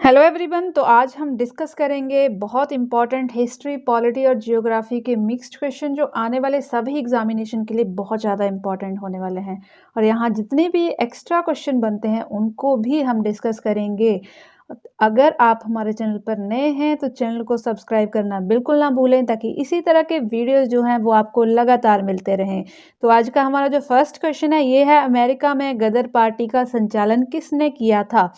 Hello everyone. तो आज हम डिस्कस करेंगे बहुत इंपॉर्टेंट हिस्ट्री, पॉलिटी और जियोग्राफी के मिक्स्ड क्वेश्चन जो आने वाले सभी एग्जामिनेशन के लिए बहुत ज़्यादा इंपॉर्टेंट होने वाले हैं। और यहाँ जितने भी एक्स्ट्रा क्वेश्चन बनते हैं उनको भी हम डिस्कस करेंगे। अगर आप हमारे चैनल पर नए हैं तो चैनल को सब्सक्राइब करना बिल्कुल ना भूलें ताकि इसी तरह के वीडियोस जो हैं वो आपको लगातार मिलते रहें। तो आज का हमारा जो फर्स्ट क्वेश्चन है ये है, अमेरिका में गदर पार्टी का संचालन किसने किया था।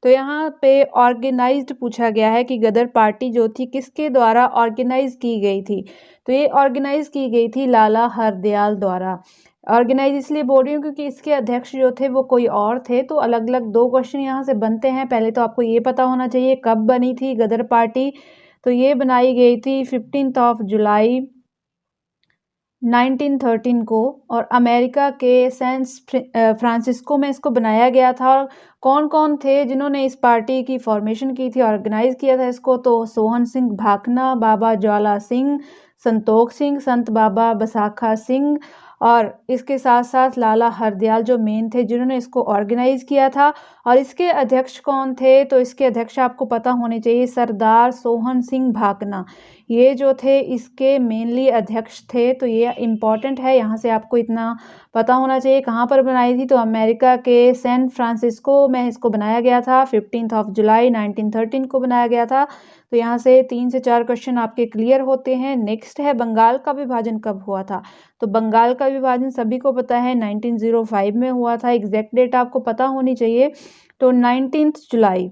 तो यहाँ पे ऑर्गेनाइज्ड पूछा गया है कि गदर पार्टी जो थी किसके द्वारा ऑर्गेनाइज की गई थी। तो ये ऑर्गेनाइज की गई थी लाला हरदयाल द्वारा। ऑर्गेनाइज इसलिए बोल रही हूँ क्योंकि इसके अध्यक्ष जो थे वो कोई और थे। तो अलग अलग दो क्वेश्चन यहाँ से बनते हैं। पहले तो आपको ये पता होना चाहिए कब बनी थी गदर पार्टी। तो ये बनाई गई थी 15 जुलाई 1913 को और अमेरिका के सैन फ्रांसिस्को में इसको बनाया गया था। और कौन कौन थे जिन्होंने इस पार्टी की फॉर्मेशन की थी, ऑर्गेनाइज किया था इसको, तो सोहन सिंह भाकना, बाबा ज्वाला सिंह, संतोख सिंह, संत बाबा बसाखा सिंह और इसके साथ साथ लाला हरदयाल जो मेन थे जिन्होंने इसको ऑर्गेनाइज किया था। और इसके अध्यक्ष कौन थे, तो इसके अध्यक्ष आपको पता होने चाहिए, सरदार सोहन सिंह भाकना। ये जो थे इसके मेनली अध्यक्ष थे। तो ये इम्पॉर्टेंट है, यहाँ से आपको इतना पता होना चाहिए। कहाँ पर बनाई थी, तो अमेरिका के सैन फ्रांसिस्को में इसको बनाया गया था। 15 जुलाई 1913 को बनाया गया था। तो यहाँ से 3 से 4 क्वेश्चन आपके क्लियर होते हैं। नेक्स्ट है, बंगाल का विभाजन कब हुआ था। तो बंगाल का विभाजन सभी को पता है 1905 में हुआ था। एग्जैक्ट डेट आपको पता होनी चाहिए। तो 19 जुलाई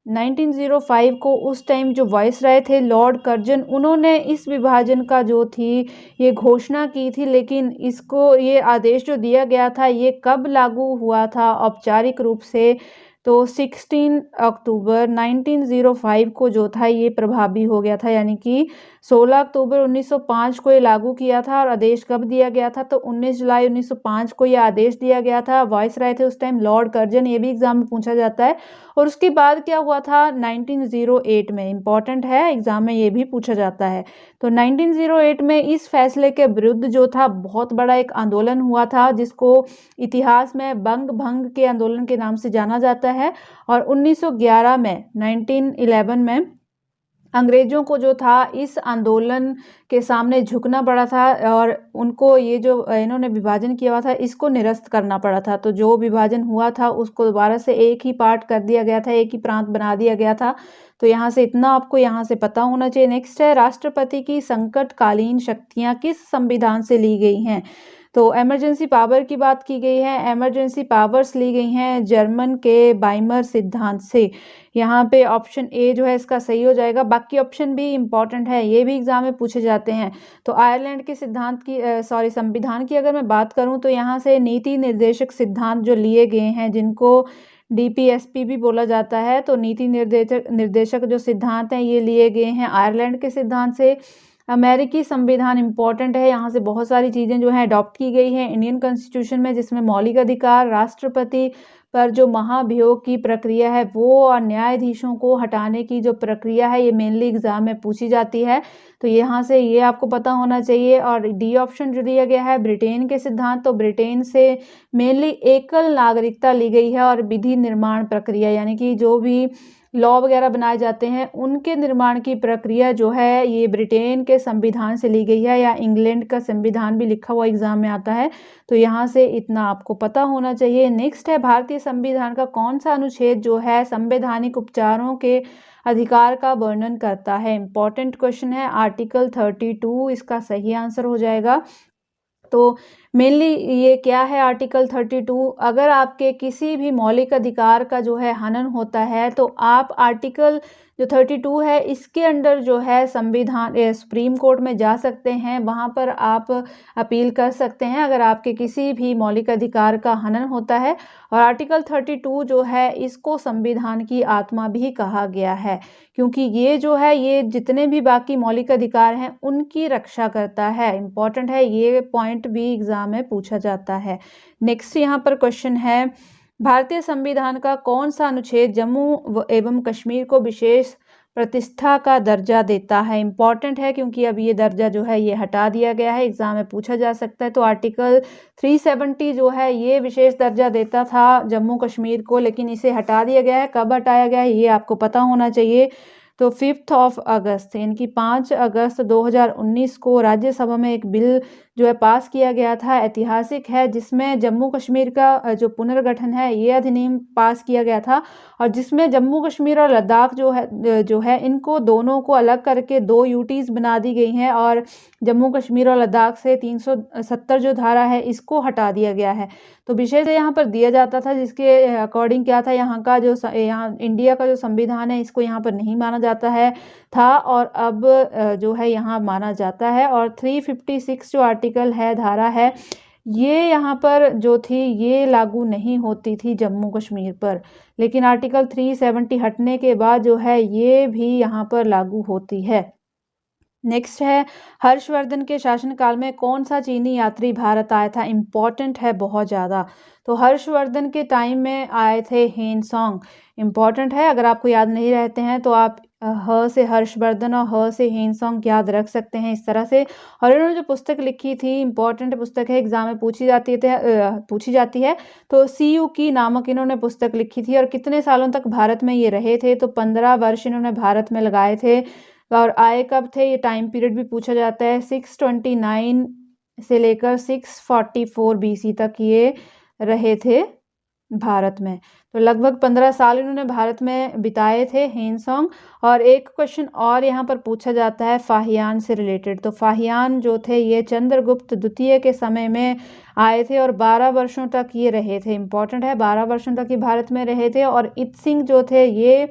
1905 को उस टाइम जो वाइसराय थे लॉर्ड कर्जन, उन्होंने इस विभाजन का जो थी ये घोषणा की थी। लेकिन इसको ये आदेश जो दिया गया था ये कब लागू हुआ था औपचारिक रूप से, तो 16 अक्टूबर 1905 को जो था ये प्रभावी हो गया था। यानी कि 16 अक्टूबर 1905 को ये लागू किया था। और आदेश कब दिया गया था, तो 19 जुलाई 1905 को ये आदेश दिया गया था। वाइसराय थे उस टाइम लॉर्ड कर्जन, ये भी एग्जाम में पूछा जाता है। और उसके बाद क्या हुआ था 1908 में, इंपॉर्टेंट है एग्जाम में ये भी पूछा जाता है। तो 1908 में इस फैसले के विरुद्ध जो था बहुत बड़ा एक आंदोलन हुआ था जिसको इतिहास में बंग भंग के आंदोलन के नाम से जाना जाता है। और 1911 में 1911 में अंग्रेजों को जो था इस आंदोलन के सामने झुकना पड़ा था और उनको ये जो इन्होंने विभाजन किया हुआ था इसको निरस्त करना पड़ा था। तो जो विभाजन हुआ था उसको दोबारा से एक ही पार्ट कर दिया गया था, एक ही प्रांत बना दिया गया था। तो यहाँ से इतना आपको यहाँ से पता होना चाहिए। नेक्स्ट है, राष्ट्रपति की संकटकालीन शक्तियाँ किस संविधान से ली गई हैं। तो इमरजेंसी पावर की बात की गई है। इमरजेंसी पावर्स ली गई हैं जर्मन के बाइमर सिद्धांत से। यहाँ पे ऑप्शन ए जो है इसका सही हो जाएगा। बाकी ऑप्शन भी इंपॉर्टेंट है, ये भी एग्जाम में पूछे जाते हैं। तो आयरलैंड के सिद्धांत की संविधान की अगर मैं बात करूँ तो यहाँ से नीति निर्देशक सिद्धांत जो लिए गए हैं जिनको डीपीएसपी भी बोला जाता है, तो नीति निर्देशक जो सिद्धांत हैं ये लिए गए हैं आयरलैंड के सिद्धांत से। अमेरिकी संविधान इंपॉर्टेंट है, यहाँ से बहुत सारी चीज़ें जो हैं अडॉप्ट की गई हैं इंडियन कॉन्स्टिट्यूशन में, जिसमें मौलिक अधिकार, राष्ट्रपति पर जो महाभियोग की प्रक्रिया है वो, और न्यायाधीशों को हटाने की जो प्रक्रिया है ये मेनली एग्जाम में पूछी जाती है। तो यहाँ से ये आपको पता होना चाहिए। और डी ऑप्शन जो दिया गया है ब्रिटेन के सिद्धांत, तो ब्रिटेन से मेनली एकल नागरिकता ली गई है और विधि निर्माण प्रक्रिया, यानी कि जो भी लॉ वगैरह बनाए जाते हैं उनके निर्माण की प्रक्रिया जो है ये ब्रिटेन के संविधान से ली गई है, या इंग्लैंड का संविधान भी लिखा हुआ एग्जाम में आता है। तो यहाँ से इतना आपको पता होना चाहिए। नेक्स्ट है, भारतीय संविधान का कौन सा अनुच्छेद जो है संवैधानिक उपचारों के अधिकार का वर्णन करता है। इंपॉर्टेंट क्वेश्चन है। आर्टिकल 32 इसका सही आंसर हो जाएगा। तो मेनली ये क्या है आर्टिकल 32, अगर आपके किसी भी मौलिक अधिकार का जो है हनन होता है तो आप आर्टिकल जो 32 है इसके अंडर जो है संविधान सुप्रीम कोर्ट में जा सकते हैं, वहाँ पर आप अपील कर सकते हैं अगर आपके किसी भी मौलिक अधिकार का हनन होता है। और आर्टिकल 32 जो है इसको संविधान की आत्मा भी कहा गया है, क्योंकि ये जो है ये जितने भी बाकी मौलिक अधिकार हैं उनकी रक्षा करता है। इंपॉर्टेंट है, ये पॉइंट भी एग्जाम में पूछा जाता है। नेक्स्ट यहाँ पर क्वेश्चन है, भारतीय संविधान का कौन सा अनुच्छेद जम्मू एवं कश्मीर को विशेष प्रतिष्ठा का दर्जा देता है। इम्पॉर्टेंट है क्योंकि अब ये दर्जा जो है ये हटा दिया गया है, एग्जाम में पूछा जा सकता है। तो आर्टिकल 370 जो है ये विशेष दर्जा देता था जम्मू कश्मीर को, लेकिन इसे हटा दिया गया है। कब हटाया गया है ये आपको पता होना चाहिए। तो 5 अगस्त यानी कि 5 अगस्त 2019 को राज्यसभा में एक बिल जो है पास किया गया था, ऐतिहासिक है, जिसमें जम्मू कश्मीर का जो पुनर्गठन है ये अधिनियम पास किया गया था, और जिसमें जम्मू कश्मीर और लद्दाख जो है इनको दोनों को अलग करके 2 यूटीज बना दी गई हैं, और जम्मू कश्मीर और लद्दाख से 370 जो धारा है इसको हटा दिया गया है। तो विशेष यहाँ पर दिया जाता था, जिसके अकॉर्डिंग क्या था, यहाँ इंडिया का जो संविधान है इसको यहाँ पर नहीं माना जाता है था, और अब जो है यहाँ माना जाता है। और 356 जो आर्टिकल है, धारा है, ये यहाँ पर जो थी ये लागू नहीं होती थी जम्मू कश्मीर पर, लेकिन आर्टिकल 370 हटने के बाद जो है ये भी यहाँ पर लागू होती है। नेक्स्ट है, हर्षवर्धन के शासनकाल में कौन सा चीनी यात्री भारत आया था? इम्पॉर्टेंट है बहुत ज़्यादा। तो हर्षवर्धन के टाइम में आए थे हेनसोंग। इम्पॉर्टेंट है, अगर आपको याद नहीं रहते हैं तो आप ह से हर्षवर्धन और ह से हेनसोंग याद रख सकते हैं इस तरह से। और इन्होंने जो पुस्तक लिखी थी, इम्पॉर्टेंट पुस्तक है, एग्जाम में पूछी जाती है। तो सीयू की नामक इन्होंने पुस्तक लिखी थी। और कितने सालों तक भारत में ये रहे थे? तो 15 वर्ष इन्होंने भारत में लगाए थे। और आए कब थे? ये टाइम पीरियड भी पूछा जाता है। 629 से लेकर 644 बीसी तक ये रहे थे भारत में। तो लगभग 15 साल इन्होंने भारत में बिताए थे हेनसोंग। और एक क्वेश्चन और यहाँ पर पूछा जाता है फाहियान से रिलेटेड। तो फाहियान जो थे ये चंद्रगुप्त द्वितीय के समय में आए थे और 12 वर्षों तक ये रहे थे। इंपॉर्टेंट है, 12 वर्षों तक ये भारत में रहे थे। और इत सिंह जो थे ये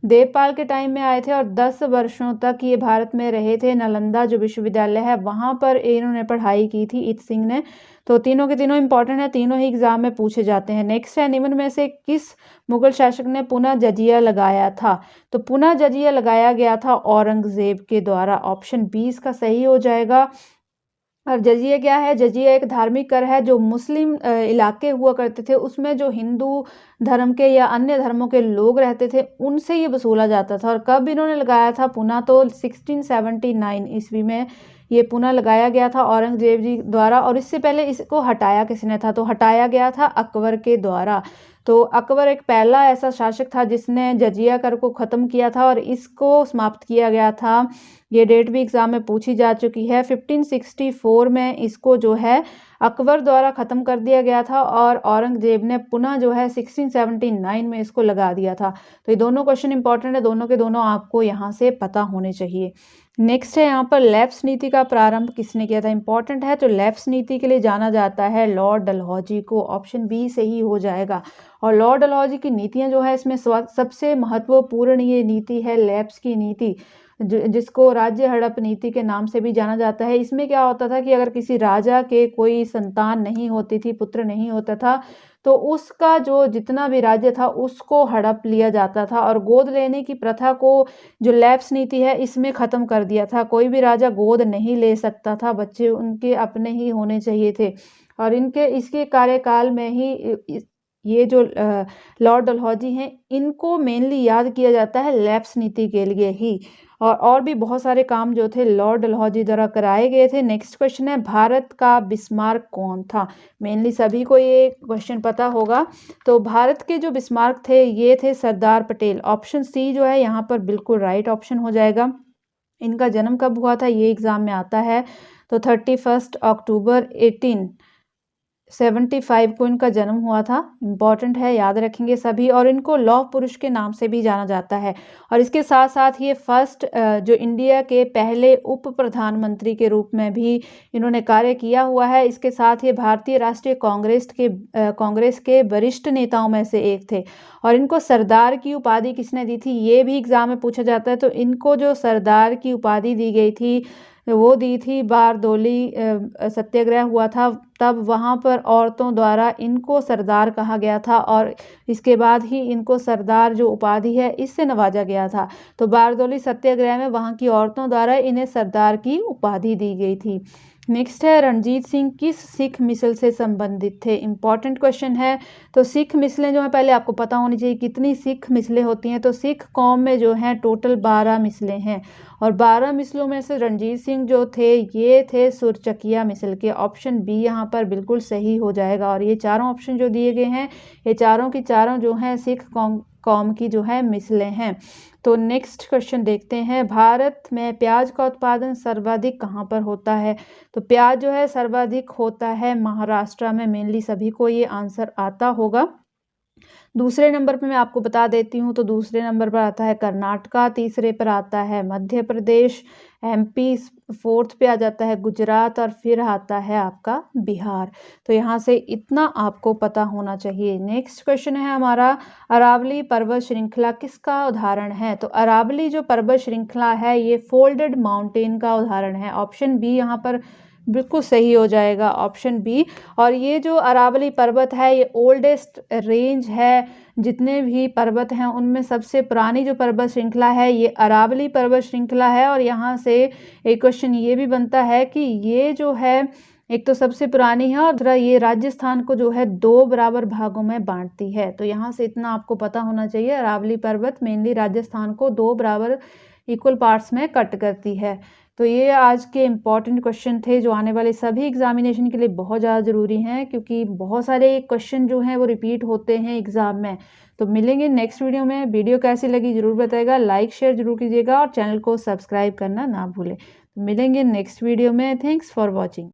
देवपाल के टाइम में आए थे और 10 वर्षों तक ये भारत में रहे थे। नालंदा जो विश्वविद्यालय है वहाँ पर इन्होंने पढ़ाई की थी इत सिंह ने। तो तीनों के तीनों इंपॉर्टेंट है, तीनों ही एग्जाम में पूछे जाते हैं। नेक्स्ट है, निम्न में से किस मुगल शासक ने पुनः जजिया लगाया था? तो पुनः जजिया लगाया गया था औरंगजेब के द्वारा। ऑप्शन 20 का सही हो जाएगा। और जजिया क्या है? जजिया एक धार्मिक कर है जो मुस्लिम इलाके हुआ करते थे, उसमें जो हिंदू धर्म के या अन्य धर्मों के लोग रहते थे उनसे ये वसूला जाता था। और कब इन्होंने लगाया था पुनः? तो 1679 ईस्वी में ये पुनः लगाया गया था औरंगजेब जी द्वारा। और इससे पहले इसको हटाया किसने था? तो हटाया गया था अकबर के द्वारा। तो अकबर एक पहला ऐसा शासक था जिसने जजिया कर को ख़त्म किया था और इसको समाप्त किया गया था। ये डेट भी एग्जाम में पूछी जा चुकी है। 1564 में इसको जो है अकबर द्वारा ख़त्म कर दिया गया था और औरंगजेब ने पुनः जो है 1679 में इसको लगा दिया था। तो ये दोनों क्वेश्चन इंपॉर्टेंट है, दोनों के दोनों आपको यहाँ से पता होने चाहिए। नेक्स्ट है यहाँ पर, लैप्स नीति का प्रारंभ किसने किया था? इंपॉर्टेंट है। तो लैप्स नीति के लिए जाना जाता है लॉर्ड डलहौजी को। ऑप्शन बी सही हो जाएगा। और लॉर्ड डलहौजी की नीतियाँ जो है इसमें सबसे महत्वपूर्ण ये नीति है लैप्स की नीति, जिसको राज्य हड़प नीति के नाम से भी जाना जाता है। इसमें क्या होता था कि अगर किसी राजा के कोई संतान नहीं होती थी, पुत्र नहीं होता था, तो उसका जो जितना भी राज्य था उसको हड़प लिया जाता था। और गोद लेने की प्रथा को जो लैप्स नीति है इसमें ख़त्म कर दिया था। कोई भी राजा गोद नहीं ले सकता था, बच्चे उनके अपने ही होने चाहिए थे। और इसके कार्यकाल में ही ये जो लॉर्ड डलहौजी हैं इनको मेनली याद किया जाता है लैप्स नीति के लिए ही। और भी बहुत सारे काम जो थे लॉर्ड डलहौजी द्वारा कराए गए थे। नेक्स्ट क्वेश्चन है, भारत का बिस्मार्क कौन था? मेनली सभी को ये क्वेश्चन पता होगा। तो भारत के जो बिस्मार्क थे ये थे सरदार पटेल। ऑप्शन सी जो है यहाँ पर बिल्कुल राइट ऑप्शन हो जाएगा। इनका जन्म कब हुआ था ये एग्जाम में आता है। तो 31 अक्टूबर 1875 को इनका जन्म हुआ था। इम्पॉर्टेंट है, याद रखेंगे सभी। और इनको लौह पुरुष के नाम से भी जाना जाता है। और इसके साथ साथ ये फर्स्ट जो इंडिया के पहले उप प्रधानमंत्री के रूप में भी इन्होंने कार्य किया हुआ है। इसके साथ ये भारतीय राष्ट्रीय कांग्रेस के वरिष्ठ नेताओं में से एक थे। और इनको सरदार की उपाधि किसने दी थी ये भी एग्जाम में पूछा जाता है। तो इनको जो सरदार की उपाधि दी गई थी वो दी थी बारदोली सत्याग्रह हुआ था, तब वहाँ पर औरतों द्वारा इनको सरदार कहा गया था। और इसके बाद ही इनको सरदार जो उपाधि है इससे नवाजा गया था। तो बारदोली सत्याग्रह में वहाँ की औरतों द्वारा इन्हें सरदार की उपाधि दी गई थी। नेक्स्ट है रणजीत सिंह किस सिख मिसल से संबंधित थे। इंपॉर्टेंट क्वेश्चन है। तो सिख मिसलें जो है पहले आपको पता होनी चाहिए कितनी सिख मिसलें होती हैं। तो सिख कौम में जो है टोटल 12 मिसलें हैं और 12 मिसलों में से रणजीत सिंह जो थे ये थे सुरचकिया मिसल के। ऑप्शन बी यहाँ पर बिल्कुल सही हो जाएगा। और ये चारों ऑप्शन जो दिए गए हैं ये चारों की चारों जो हैं सिख कौम की जो है मिसलें हैं। तो नेक्स्ट क्वेश्चन देखते हैं, भारत में प्याज का उत्पादन सर्वाधिक कहाँ पर होता है। तो प्याज जो है सर्वाधिक होता है महाराष्ट्र में। मेनली सभी को ये आंसर आता होगा। दूसरे नंबर पे मैं आपको बता देती हूँ। तो दूसरे नंबर पर आता है कर्नाटका, तीसरे पर आता है मध्य प्रदेश, एमपी, फोर्थ पे आ जाता है गुजरात और फिर आता है आपका बिहार। तो यहाँ से इतना आपको पता होना चाहिए। नेक्स्ट क्वेश्चन है हमारा, अरावली पर्वत श्रृंखला किसका उदाहरण है। तो अरावली जो पर्वत श्रृंखला है ये फोल्डेड माउंटेन का उदाहरण है। ऑप्शन बी यहाँ पर बिल्कुल सही हो जाएगा, ऑप्शन बी। और ये जो अरावली पर्वत है ये ओल्डेस्ट रेंज है। जितने भी पर्वत हैं उनमें सबसे पुरानी जो पर्वत श्रृंखला है ये अरावली पर्वत श्रृंखला है। और यहाँ से एक क्वेश्चन ये भी बनता है कि ये जो है एक तो सबसे पुरानी है और दूसरा ये राजस्थान को जो है 2 बराबर भागों में बांटती है। तो यहाँ से इतना आपको पता होना चाहिए, अरावली पर्वत मेनली राजस्थान को 2 बराबर इक्वल पार्ट्स में कट करती है। तो ये आज के इम्पॉर्टेंट क्वेश्चन थे जो आने वाले सभी एग्जामिनेशन के लिए बहुत ज़्यादा ज़रूरी हैं, क्योंकि बहुत सारे क्वेश्चन जो हैं वो रिपीट होते हैं एग्ज़ाम में। तो मिलेंगे नेक्स्ट वीडियो में। वीडियो कैसी लगी ज़रूर बताइएगा, लाइक शेयर जरूर कीजिएगा और चैनल को सब्सक्राइब करना ना भूलें। तो मिलेंगे नेक्स्ट वीडियो में। Thanks for watching.